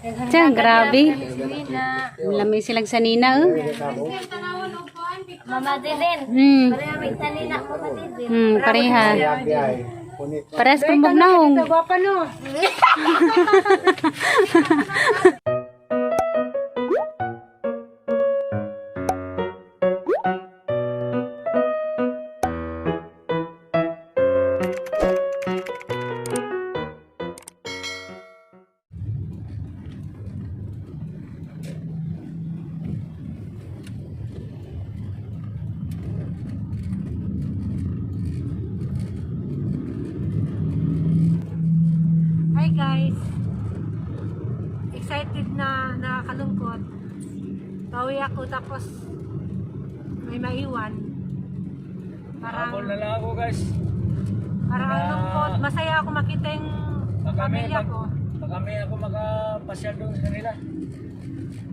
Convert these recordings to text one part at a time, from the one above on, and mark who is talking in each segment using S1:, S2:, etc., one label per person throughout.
S1: Tiyan, grabe. Lamay silang sanina, oh.
S2: Mama Dilin. Parehas sanina Mama Dilin.
S1: Pareha. Parehas pambog naong.
S2: Gwapa no. Hi guys, excited na nakakalungkot. Pauwi ako tapos may maiwan.
S3: Habol na lang ako guys.
S2: Parang ang lungkot. Masaya ako makita yung pamilya ko.
S3: Kami ako makapasyal doon sa kanila.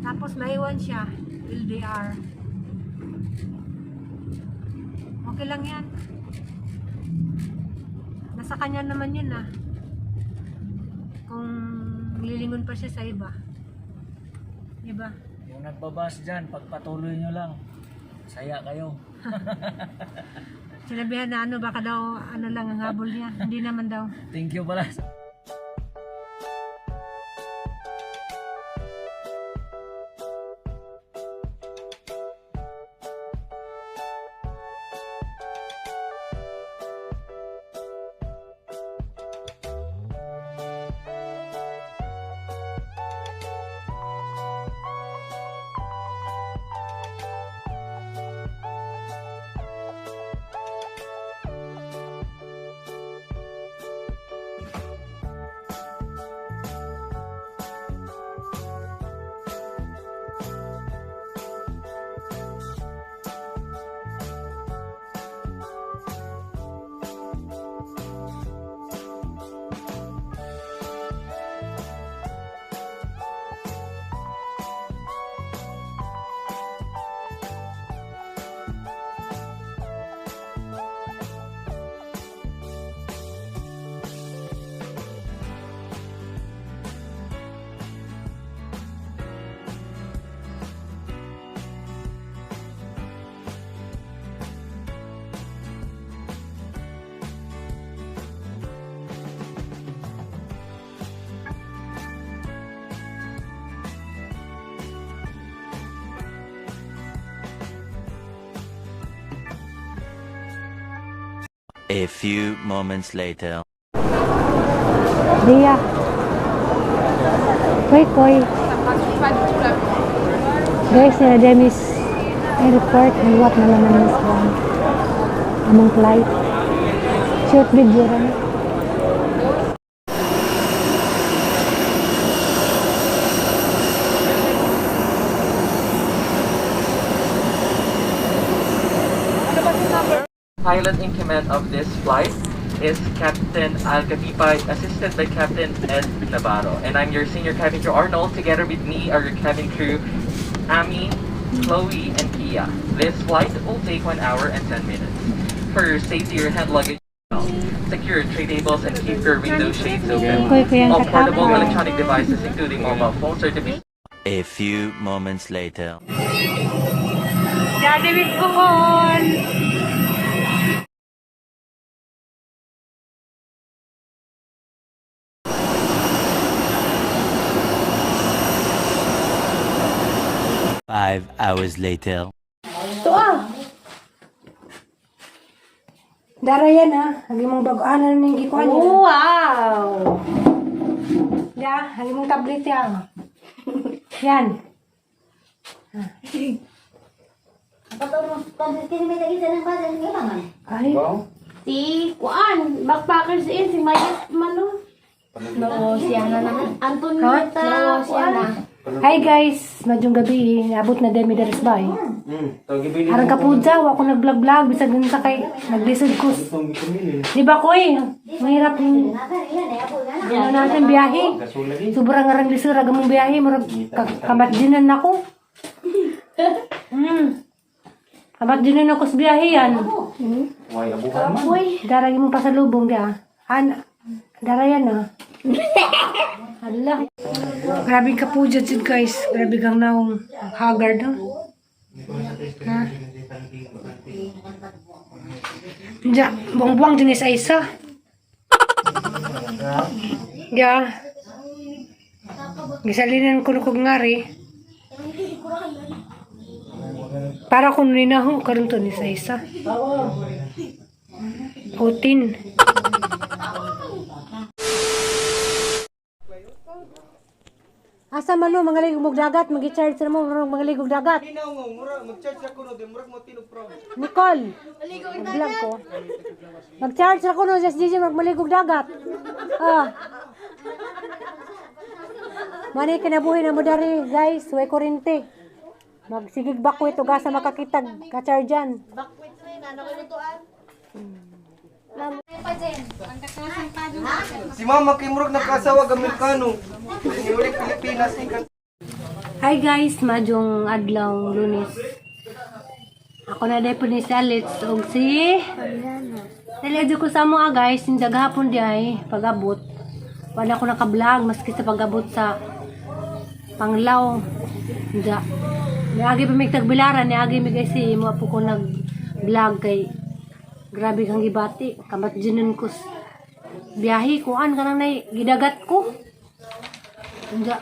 S2: Tapos maiwan siya, LDR. Okay lang yan. Nasa kanya naman yun ah. Kung lilingon pa siya sa iba. Diba?
S3: Yung nagbabas dyan, pagpatuloy nyo lang. Saya kayo.
S2: Sinabihan na ano, baka daw ano lang ang habol niya. Hindi naman daw.
S3: Thank you pala.
S4: A few moments later.
S2: Dia. Koy. Guys, Demis airport. Buat na naman sa among flight. Short video rin.
S5: Pilot in command of this flight is Captain Alcapipay, assisted by Captain Ed Navarro. And I'm your senior cabin crew, Arnold. Together with me are your cabin crew, Ami, Chloe, and Kia. This flight will take 1 hour and 10 minutes. For your safety, your hand luggage secure tray tables and keep your window shades open. All portable electronic devices, including mobile phones, are to be...
S4: A few moments later.
S2: Jadi wis pohon.
S4: Five hours later.
S2: Ito ah. Darayan ah. Hagi mong bago-anan ng gikuan niya.
S1: Wow!
S2: Ya, hagi mong tablet yan. Yan. Ay.
S1: Si Kuan, backpackers in, si Mayas Mano. No, siya na naman. Anton
S2: Ha?
S1: No, siya na.
S2: Hi guys, madyong gabi, abot na demi deres bay. Harang kapudja, wa ko nag-vlog-vlog, bisag din sa kay naglisod ko. Di ba ko eh, mahirap yung ano natin biyahe. Sobrang ngarang lisod, agamang biyahe, marag kamatdinan ako. Kamat din ako sa biyahe yan.
S1: Uy.
S2: Daragi mo pasalubong dia. Dara yan ah. Hala. Grabe ka po dyan, guys. Grabe kang naong haggard, no? Ha? Diyan, buang-buang din sa isa. Ya. Gisalinan ko kog ngari. Para kung ninaho, karon to ni sa isa. Putin. Asa man no, mga ligog dagat, mag-charge na mo, mga ligog dagat.
S3: Mag-charge ako no, di murag mo tinog pro.
S2: Nicole, mag-vlog ko. Mag-charge ako no, just DJ, maligog dagat. Ah. Mani kinabuhi na mo dari, guys, way kurente. Magsigig bakwit o gasa makakitag, ka-chargean.
S1: Bakwit rin, ano ko lutuan?
S3: Si Mama kay murag nakasawa Amerikano. Niulik Pilipinas ikan.
S2: Hi guys, madyong adlaw Lunes. Ako na day po ni Salits og si Dali ko sa mga guys, yung gahapon di ay pag-abot. Wala ko naka-vlog maski sa pag-abot sa Panglaw. Diya. Niagi pa may tagbilaran, niagi may guys si mo po ko nag-vlog kay grabe kang gibati. Kamat dyanan ko biyahe ko an kanang nay gidagat ko. Diya.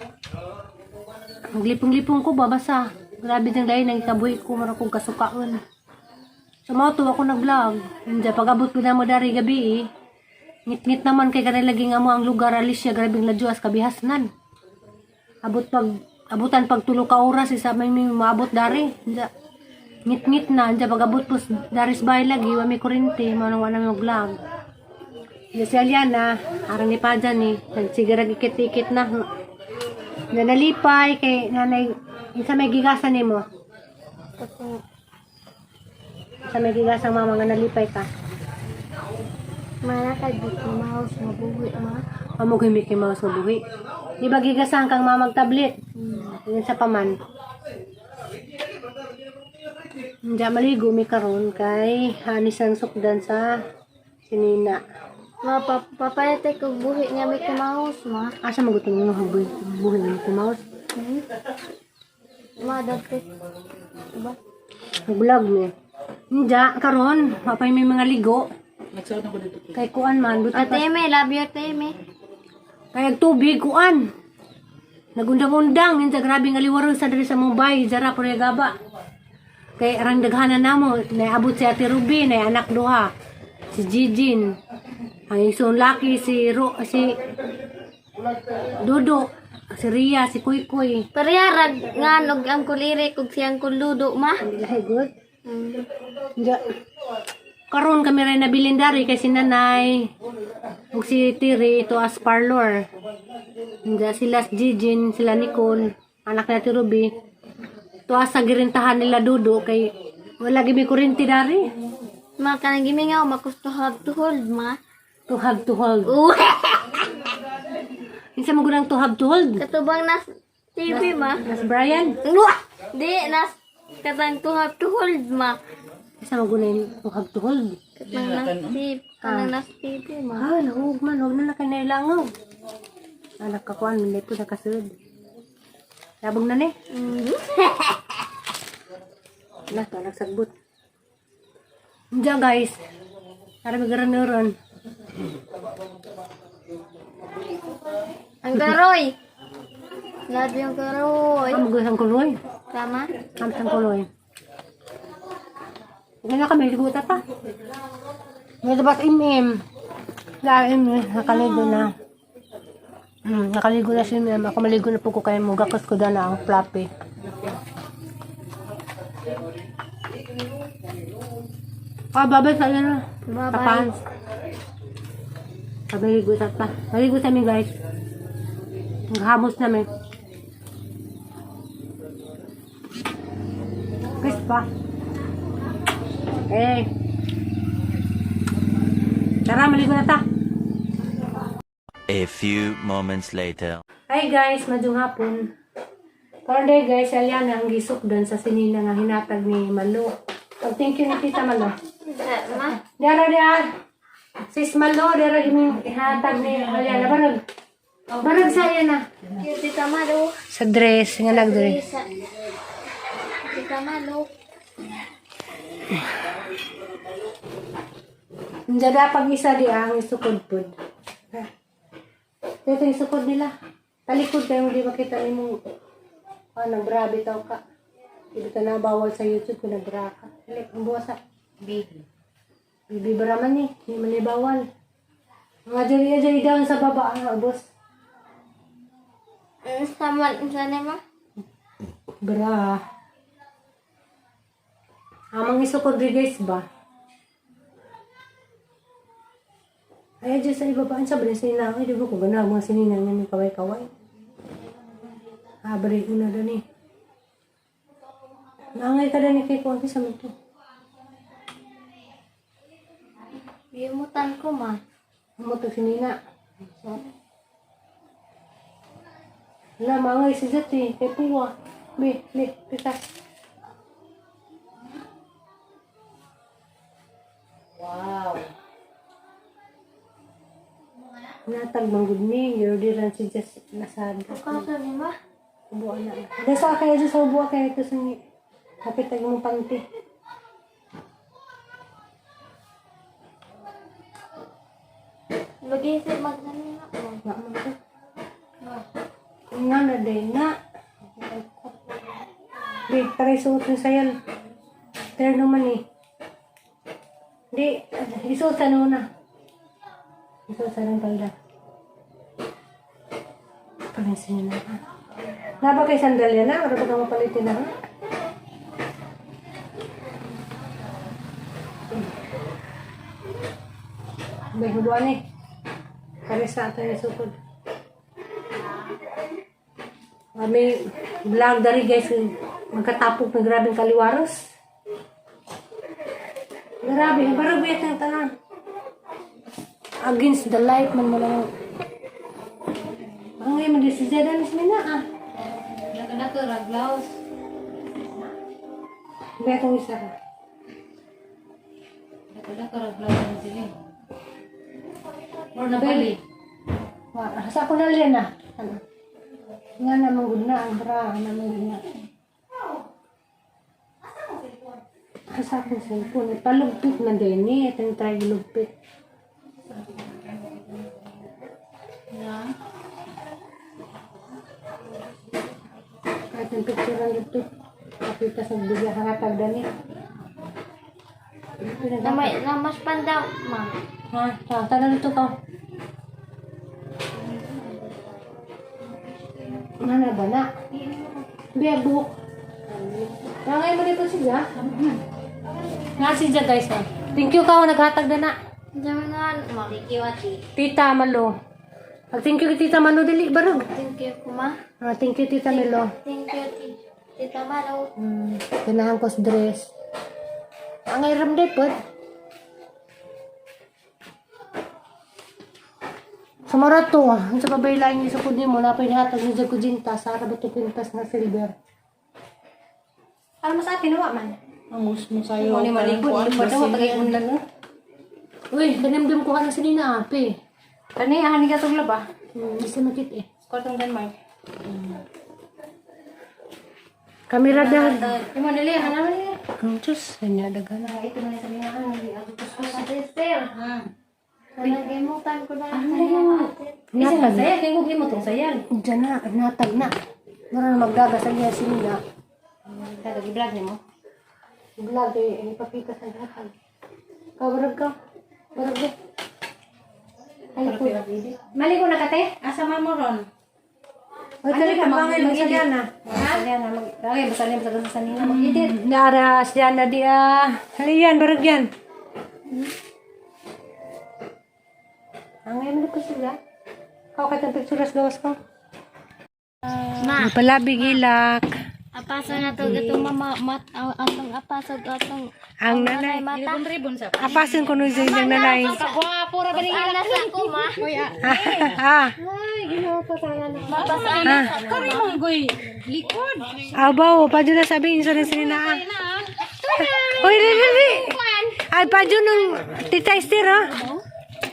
S2: Naglipong-lipong ko babasa. Grabe nang dahil nagkabuhi ko mara kong kasukaan. Sa mga tuwa ko nag-vlog. Hindi, pag-abot ko na mo dari gabi ngit-ngit naman kay kanila lagi nga mo ang lugar alis siya. Grabing ladyoas kabihasnan. Abutan pag tulo ka oras isa may maabot dari. Hindi, ngit-ngit na. Hindi, pag-abot po daris bahay lagi. Wami kurente. Manong wala mo vlog. Hindi si Aliana. Arang ni pa dyan nagsigara ikit-ikit na. Na nalipay kay nanay. Isa may gigasan ni mo. Sa may gigasang mama nga nalipay ka.
S1: Mana ka Mickey Mouse, mabuhi ma.
S2: Amo kay Mickey Mouse mabuhi. Di ba gigasang kang mamag tablet? Yun sa paman. Hindi maligo mi karon kay hanisan sukdan sa sinina.
S1: Papayatay ko buhi niya Mickey Mouse ma.
S2: Asa magutom mo buhi ng Mickey Mouse?
S1: Ma, dati. Diba?
S2: Nag-vlog mi. Hindi karon mapay may mga ligo. Kay kuan man buta pa.
S1: Ate, love you, Ate,
S2: Kay tubig kuan. Nagundang-undang yung grabe nga liwaro sa diri sa Mumbai, jara pure gaba. Kay arang daghanan namo, naabot si Ate Ruby, na anak duha. Si Jijin. Ang isong laki si Dodo, si Ria, si Kuy.
S1: Pariyarag nga nog ang kuliri kog siyang kuludo ma.
S2: Ay good. Nga. Karon kami rin nabilin dari kay si Nanay. Ug si Tiri ito as parlor. Nga sila si Jijin, sila Nicole, anak na Ate Ruby. Tuwa sa girintahan nila Dudo kay wala gibi kuryente dari.
S1: Ma kanang gimingaw makustuhag to hold ma.
S2: To have to hold. Isa mo gunang to have to hold.
S1: Katubang nas TV ma.
S2: Nas Brian.
S1: Di nas katang to have to hold ma.
S2: Isa mo gunang to have to hold.
S1: Kanang nas TV ma.
S2: Ah, nahuog man. Huwag na nakanailangaw. Anak kakuan, hindi po nakasunod. Labong na ni. Nah, to nagsagbot. Diyan guys. Para magaran-nuron.
S1: Ang garoy. Love yung garoy.
S2: Ang magasang kuloy.
S1: Tama?
S2: Ang kuloy. Huwag na kami, liguta pa. May dapat imim. Laim, nakaligo na. Nakaligo na si Mim. Ako maligo na po ko kaya mo. Gakos ko na ang floppy. Babay sa iyo na.
S1: Bye-bye.
S2: Sa pants. Maligo sa pa. Maligo sa amin guys. Naghamos namin. Chris pa. Tara, maligo na ta.
S4: A few moments later.
S2: Hi guys, madyong hapon. Karon day guys, Aliana ang gisok doon sa sinina nga hinatag ni Malo. Thank you ni Tita Malo.
S1: Ma.
S2: Dara. Sis Malo, dara giming hinatag ni Aliana. Barag. Barag saya na.
S1: Tita Malo.
S2: Sa dress, nga nag-dress.
S1: Tita Malo.
S2: Hindi na pag isa di ang isukod po. Ito yung isukod nila. Talikod kayo, hindi makita ni mong nag-brabe tao ka. Hindi ka na bawal sa YouTube kung nag-bra ka. Halik, ang buwasa. Bibi baraman ni, hindi man ni bawal. Mga jari-jari down sa baba ang boss.
S1: Sama ma?
S2: Bra. Amang isukod rin guys ba? Ay, dyan sa ibabaan sa bali sininang. Ay, di ba ko gana mga sininang na may kaway-kaway. Balik mo na doon eh. Naangay ka doon eh kay Konti sa mga.
S1: Bimutan ko ma.
S2: Mo to sinina. So. Wala, maangay si Jati. Kay Puwa. Pita. Wow. Natag manggod ni. Yordiran si Jess nasad.
S1: Kasa ni ma?
S2: Ubuan na. Dasa kaya dyan sa ubuan kaya ito sa ni. Kapit tag mong panty.
S1: Lagi sa magsanin ako.
S2: Nga mo ito. Nga na din na. Di, taray suot ng sayal. Pero naman eh. Di, isuot sa nuna. Isuot sa ng palda. Palinsin na ha. Naba kay sandalya na? Wala ba kang mapalitin na ha? Bay, hubuan eh. Karis na ito yung sukod. May vlog dari guys. Magkatapok na grabing kaliwaros. Grabe. Barang biyat ng tanan. Against the light man mo lang. Ang ngayon mag-desideran is nina ah.
S1: Nagkadako raglaws.
S2: Biyat ang isa ka.
S1: Nagkadako raglaws ang sili. Or nabali.
S2: Sa ako na rin ah. Ano? Nga naman good na. Ang bra. Naman good na. Sa akong cellphone. Palugpit na din eh. Ito yung try lugpit. Kahit yung picture ang dito. Kapita sa bigla hangatag dani.
S1: Namas panda ma.
S2: Ha? Tanong dito ka. Mana ba na? Biya buhok. Nangay mo dito siya. Nga siya guys ha. Thank you ka naghatag na na.
S1: Jangan ma. Likiwati.
S2: Tita Malo. Pag thank you Tita Malo dili barog.
S1: Thank you ko ma.
S2: Thank you Tita Melo.
S1: Thank you Tita Malo.
S2: Ganahan ko sa dress. Ang iram day po. Sa marato ang sa babaylain ni sa kudi mo, napay hatag ni Jago Jinta, sa arabat ito pintas na silver. Ano sa atin, nawa man?
S3: Ang gusto mo sa'yo.
S2: Ano ni malikod, hindi pa daw, tagay undan na. Uy, kanimdim ko ka ng sinina, ape.
S1: Kani ani ka tong laba?
S2: Hindi siya makit eh.
S1: Kotong Denmark.
S2: Kamera dahil.
S1: Imo dili hanaman ni.
S2: Ang Diyos, kanya dagan.
S1: Ito na sa mga ani ako sa sister. Nalimutan ko na ang
S2: Natag.
S1: saya kay mo gimo tong sayan.
S2: Diyan na, natag na. Mara na magdagas ang iya sinina.
S1: Kada gi-vlog nimo.
S2: Vlog eh, ipakita sa natag. Kabarag ka. Barag ka. Ay po.
S1: Mali ko na kate. Asa man mo ron?
S2: Ay, tali ka bangay mo sa Diana.
S1: Diana magdagay basta ni basta sa nina mag-edit.
S2: Nara, si Diana di haliyan, barag yan. Ang ngayon mo ko sila. Kau katang pictures gawas ko.
S1: Ma,
S2: Palabi gilak.
S1: apasa na to gato mama mat atong apasag atong
S2: Ang nanay.
S1: mata.
S2: Apasin ko nung yung nanay.
S1: Gwapo ra bani ila ko ma.
S2: Ah,
S1: Ay, ginawa pa sana na. Mapasana kami mong goy. Likod.
S2: abaw, pa dyan na sabihin sa rin sinina. Uy, dali. Ay, pa dyan nung tita Esther, ha?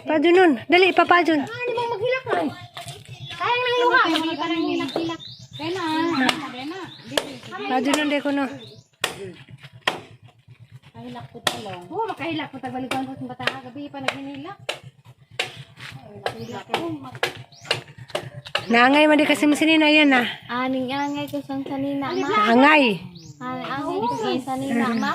S2: Pa dyan nun. Dali, pa dyan.
S1: Ano bang maghilak man? Kaya luha. Hindi pa nang hilak-hilak.
S2: Radyo nun di ko no.
S1: Kahilak po talong. Oo, makahilak po. Tagbalikan ko sa batang gabi pa naghinilak. Hilak po.
S2: Naangay man di kasi masinina yan ah.
S1: Aning angay ko sang sanina, ma.
S2: Angay.
S1: Aning angay ko sang sanina, ma.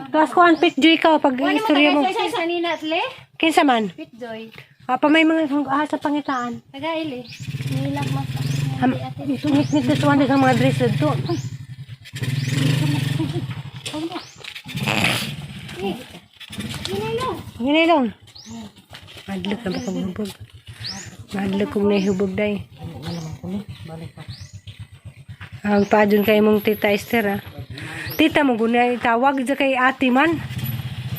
S2: Tapos ko ang pitjoy ka pag istorya mo.
S1: Sa sanina at le?
S2: Kinsa man?
S1: Pitjoy.
S2: Pa may mga sa pangitaan.
S1: Tagaili. Nilak mas.
S2: Ngit-ngit dito ang mga dress dito. Ginay lang. Madlok na ba kong hubog? Madlok kong nahihubog day. Ang paadyon kay mong tita Esther ah. Tita mo guna tawag sa kay ate man.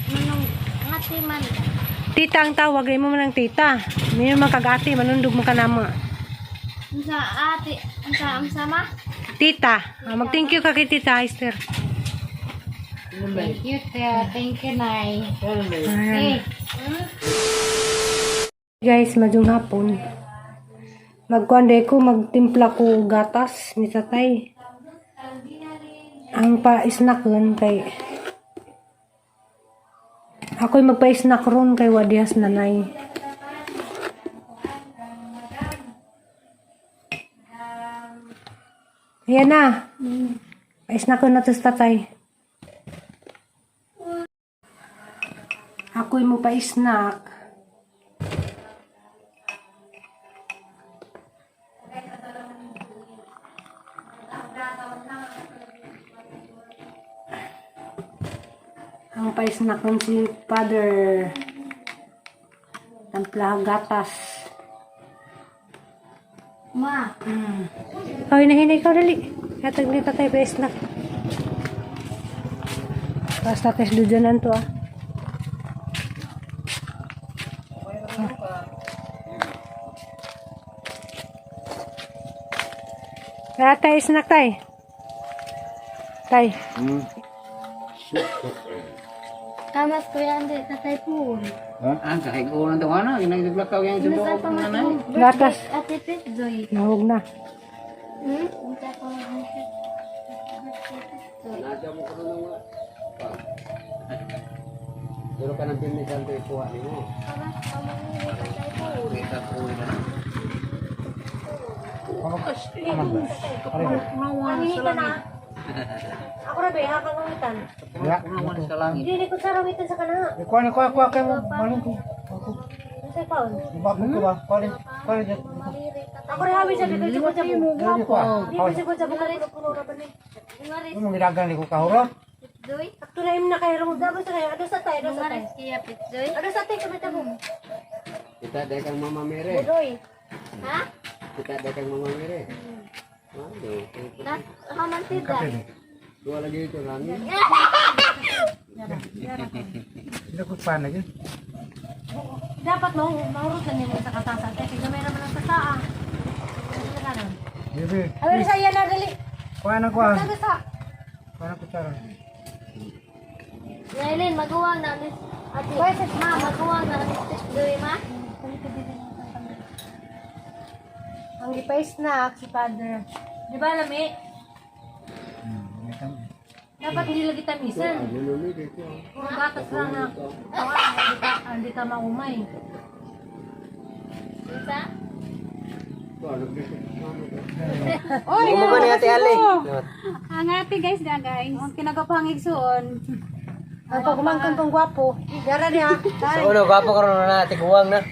S1: Manong ngati man.
S2: Tita ang tawag ay mo man ang tita. May man kag ate manundog mo kanama.
S1: Sa ate, ang sama?
S2: Tita, mag-thank you ka kay tita Esther.
S1: Thank you, Tia. Thank you, Nay.
S2: Ayan. Guys, madyong hapon. Magkuanday ko, magtimpla ko gatas ni tatay. Ang pa-snackon kay ako'y magpa-snack ron kay wadihas nanay. Ayan na. Pa-snack ko na to sa tatay. Ako'y mo pa-snack. Ang pa-snack nun si Father. Tampla gatas.
S1: Ma.
S2: Oh, hinahinay ka dali. Katag ni tatay pa-snack. Basta tes dujanan to ah. Kaya tayo snack tay. Tay.
S1: Kamas ko yan, di tatay po.
S3: Ang kahit ko lang ito, ano? Inaglakaw yan ito.
S1: Nasaan pa mas
S2: Gatas.
S1: Ate Pitjoy.
S2: Nahog na.
S1: Hindi ako
S3: Pero ka ng pinisan ito ikuha mo.
S2: Mangingitan na. Ako na ba, hakangungitan. Hindi ko sa rangitan sa kanana.
S3: Kuha kayo mo. Maling ko.
S2: Ano sa'yo paon?
S3: Bakit ko ba? Kuha
S2: Ako rin hawi sabi ko sa buko. Hindi ko sa buko puno na ba ni?
S3: Ano mong ginagang ko kahuro?
S1: Pitjoy.
S2: Akto na yung nakairong dapat sa kayo. Ano sa tayo? Ano sa tayo?
S1: Maris kaya Pitjoy.
S2: Ano sa tayo kamita mo?
S3: Kita dahil kang Mama Mere.
S2: Budoy.
S1: Ha?
S3: Kita dahil kang Mama Mere.
S1: Kamantida.
S3: Dua lagi itu rami. Tidak kupan lagi.
S2: Dapat mahurot na niyo sa katasan. Kasi gamay naman ang tasaa.
S3: Bibi.
S2: Awin sa iya na dali.
S3: Kuha na kuha.
S2: Sabi sa.
S3: Kuha na kutsara.
S1: Yailin, magawa na. Ate, ma, magawa na. Pitjoy, ma.
S2: Ang ipa-snack si Father. Di ba, Lami? Dapat hindi lagi tamisan. Puro gatas lang na. Hindi ka maumay.
S1: Isa?
S3: Oy, mo ni Ate Ali.
S6: Ang ate guys, ang kinagapangig suon.
S2: Ang pagkumangkan kong gwapo. Gara niya.
S3: So uno gwapo karon na Ate Guwang na.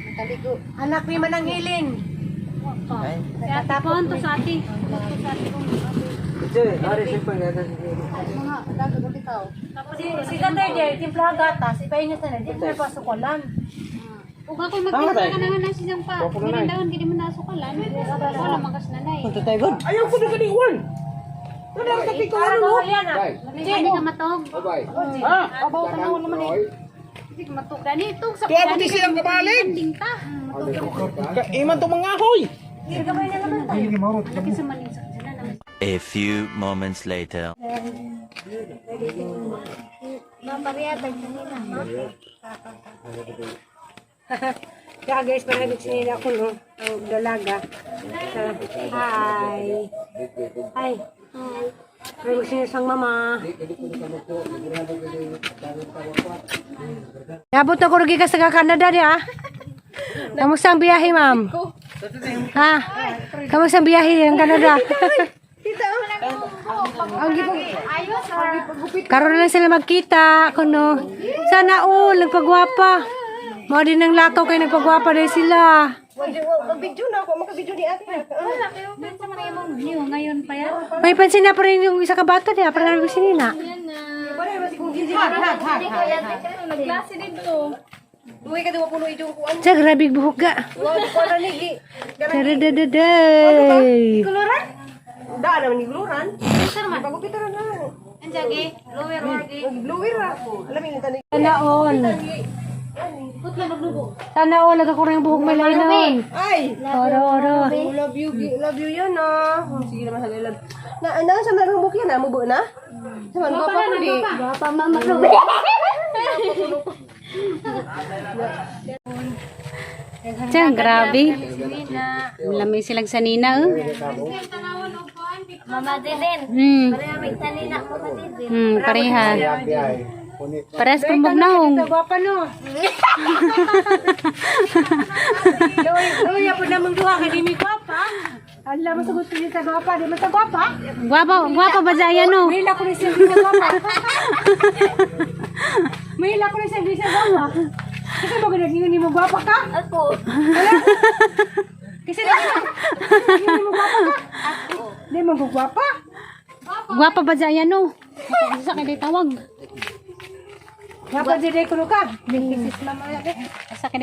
S2: Anak ni Manangilin.
S6: Si ate Ponto sa ate.
S3: Ito, ari simple gata.
S2: Si Tatay Jay, timplahan gatas. Ipainyo sa na. Di mo pasukulan.
S6: Ug ako magpinta ka na nga siyang pa. Ginindahon gid mo nasukalan. Wala magas na nay.
S3: Punta tayo gon. Ayaw ko na gani Juan.
S2: Wala ang tapi ko ano.
S3: Bye.
S6: Hindi ka matog.
S3: Bye.
S6: Ha? Abaw ka na naman eh. Hindi ka matog gani itong sa
S3: Tuwa mo di silang kabalik.
S6: Dingta.
S3: Iman to mga ahoy.
S2: Sige, gabay na naman tayo.
S6: Lagi sa maning sa kanila.
S4: A few moments later.
S1: Mapariyatag kanina, ma.
S2: Kaya guys, marami sinila ko, no? Ang dalaga. Hi. Hi. Ay, gusto niya sang mama. Nabot na ko rin ka sa Canada niya, ah. Kamusta ang biyahe, ma'am? Ha? Kamusta ang biyahe ng Canada? Karoon na lang sila magkita. Kuno. Sana all, nagpagwapa. Mga din ng lakaw kayo nagpagwapa dahil sila.
S1: Mag-video na ako, maka-video ni ate.
S6: Ngayon pa yan?
S2: May pansin na pa rin yung isa kabato niya. Para namin sinina.
S6: Nagklase dito.
S1: Uy, ka 20 idong kuan.
S2: Sa grabing buhok ga.
S1: Kuan ni gi.
S2: Dadadaday.
S1: Kuluran? Daan naman ni kuluran. Pagupitaran na.
S6: Anjagi, lower orgi.
S1: Blower ra. Alam mo tani.
S2: Sana all. Sana all. Nagkakurang yung buhok may lainon.
S1: Ay,
S2: Oro.
S1: love you yan ah. Sige naman sa love. Na sa marang buhok yan ah, mubo na. Sa man ko pa di.
S6: Papa mama Ruby.
S7: Diyan, grabe. Malamig silang sanina, oh.
S6: Mama din. Maraming tanina ko din.
S7: Pareha. Parehas pumog na, hong.
S2: Gwapa no. Uy, ako namang duha ka di mi gwapa. Ala, masagot ko sa gwapa. Di mas gwapa.
S7: Guwapa ba dyan, oh?
S2: May ila ko rin siya di sa gwapa. May ila ko rin siya di sa gwapa. Kasi mo ganun, hindi mo gwapa ka?
S6: Ako.
S2: Kasi hindi mo gwapa ka? Ako. Hindi mo gwapa?
S7: Guwapa ba dyan, oh? Sa kanya tawag.
S2: Gwapa di ko ka?
S7: Sa kanya